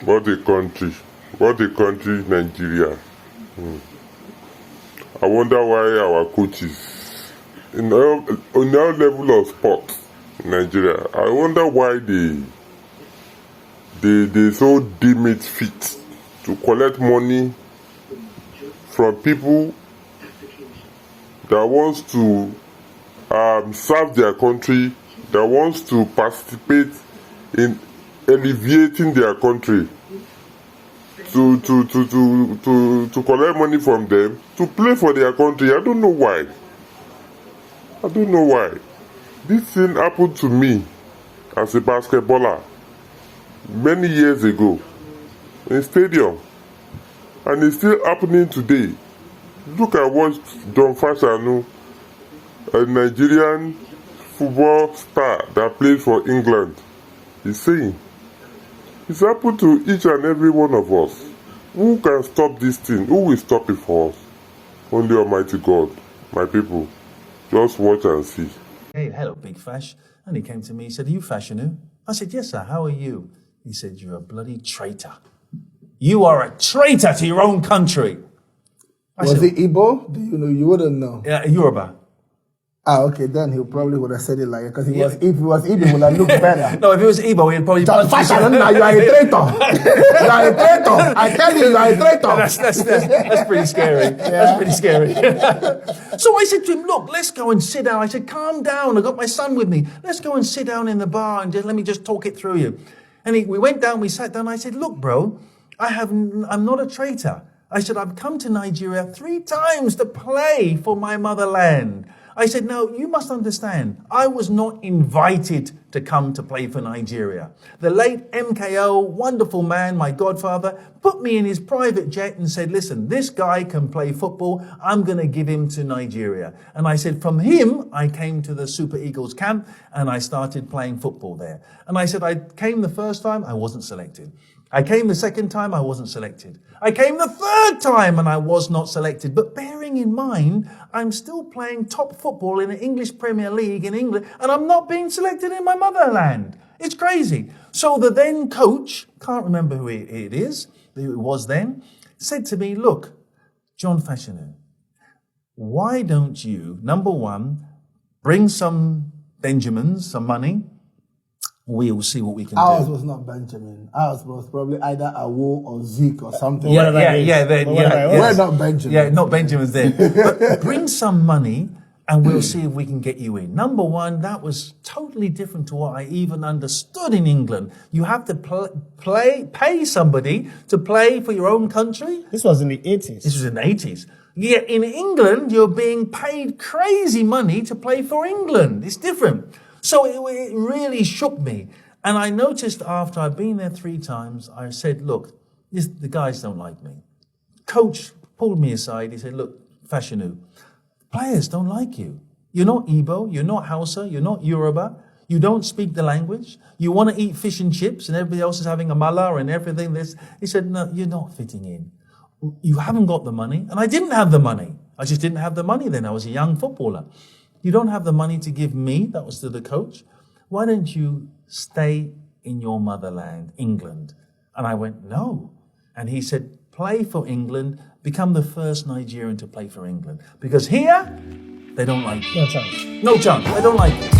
What a country. What a country, Nigeria. I wonder why our coaches, on our level of sport in Nigeria, I wonder why they so deem it fit to collect money from people that wants to serve their country, that wants to participate in alleviating their country, to collect money from them to play for their country. I don't know why. This thing happened to me as a basketballer many years ago in stadium, and it's still happening today. Look at what John Fashanu, a Nigerian football star that plays for England, is saying. It's happened to each and every one of us. Who can stop this thing? Who will stop it for us? Only Almighty God. My people, just watch and see. Hey, hello, Big Fash. And he came to me, he said, "Are you Fashanu?" I said, "Yes, sir. How are you?" He said, "You're a bloody traitor. You are a traitor to your own country." Was it Igbo? Do you know? You wouldn't know. Yeah, Yoruba. Okay, then he probably would have said it like, because if it was Igbo, it would have looked better. No, if it was Igbo, he'd probably... John Fashion, now you are a traitor. You are a traitor. I tell you are a traitor. That's pretty scary. Yeah. That's pretty scary. So I said to him, "Look, let's go and sit down." I said, "Calm down. I got my son with me. Let's go and sit down in the bar and let me just talk it through you." And we went down, we sat down. I said, "Look, bro, I'm not a traitor." I said, "I've come to Nigeria 3 times to play for my motherland." I said, "No, you must understand, I was not invited to come to play for Nigeria. The late MKO, wonderful man, my godfather, put me in his private jet and said, 'Listen, this guy can play football. I'm going to give him to Nigeria.' And I said, from him, I came to the Super Eagles camp and I started playing football there. And I said, I came the first time, I wasn't selected. I came the second time, I wasn't selected. I came the third time and I was not selected. But bearing in mind, I'm still playing top football in the English Premier League in England and I'm not being selected in my motherland. It's crazy." So the then coach, can't remember who it was then, said to me, "Look, John Fashanu, why don't you, number one, bring some Benjamins, some money. We'll see what we can do." Ours was not Benjamin. Ours was probably either Awo or Zeke or something. We're not Benjamin. Yeah, not Benjamin's there. But bring some money and we'll see if we can get you in. Number one, that was totally different to what I even understood in England. You have to pay somebody to play for your own country. This was in the 80s. This was in the 80s. Yeah, in England, you're being paid crazy money to play for England. It's different. So it really shook me. And I noticed after I'd been there 3 times, I said, "Look, the guys don't like me." Coach pulled me aside. He said, "Look, Fashanu, players don't like you. You're not Igbo, you're not Hausa, you're not Yoruba. You don't speak the language. You want to eat fish and chips and everybody else is having a mala and everything." He said, "No, you're not fitting in. You haven't got the money." And I didn't have the money. I just didn't have the money then. I was a young footballer. "You don't have the money to give me," that was to the coach. "Why don't you stay in your motherland, England?" And I went, "No." And he said, "Play for England, become the first Nigerian to play for England. Because here, they don't like you." No chance. No chance, they don't like you.